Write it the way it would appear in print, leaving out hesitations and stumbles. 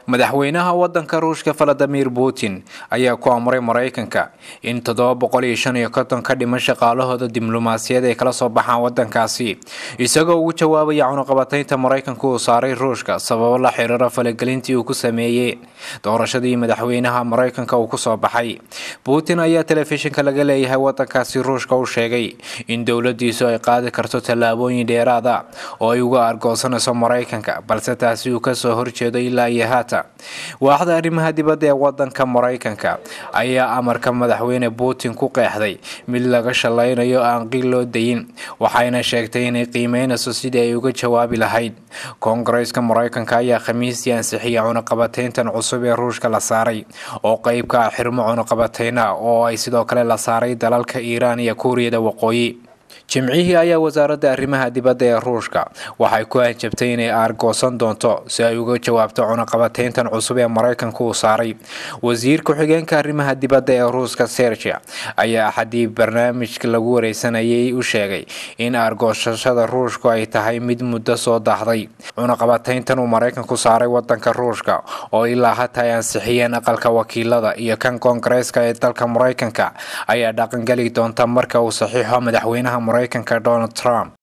madaxweynaha wadanka Ruushka Vladimir Putin ayaa ku amray Mareykanka in 750 ka dhiman shaqaalahooda diblomaasiyadda ay kala soo baxaan wadankaasi isagoo ugu jawaabaya cunaqabataynta Mareykanka uu saaray Ruushka sababo la xiriira falagelintii uu ku sameeyay doorashadii madaxweynaha Mareykanka uu ku soo baxay. Putin ayaa telefishinka laga leeyahay wadankaasi Ruushka u sheegay in dawladdiisu ay qaadi karto tallaabooyin dheeraad ah oo ay uga argoosanayso Mareykanka balse taasi uu ka soo horjeedo ilaa iyo haatan. waaxda arrimaha dibadda ee wadanka Mareykanka ayaa amarka madaxweyne Putin ku qeexday mid laga shalaynayo aan qiil loo dayin waxayna sheegtay inay qiimeynayso sidii ay uga jawaabi lahayd. Koongareeska Mareykanka ayaa Khamiistii ansixiyay cunaqabatayntan cusub ee Ruushka la saaray oo qayb ka ah xirmo cunaqabatayn ah oo ay sidoo kale la saaray dalalka Iiraan iyo Kuuriyada Waqooyi. Jimcihii ayaa wasaaradda arrimaha dibadda ee Ruushka waxay ku hanjabtay inay argoosan doonto si ay uga jawaabto cunaqabatayntan cusub ee Mareykanka uu saaray. Wasiir ku-xigeenka arrimaha dibadda ee Ruushka Sergey ayaa xadii barnaamijka lagu wareysanayay u sheegay in argoosashada Ruushka ay tahay mid muddo soo daahday. Cunaqabatayntan uu Mareykanku saaray wadanka Ruushka oo ilaa hata ay ansixiyeen aqalka wakiilada iyo kan Koongareeska ee dalka Mareykanka ayaa dhaqan gali doonta marka uu saxiixo madaxweynaha Mareykanka Donald Trump.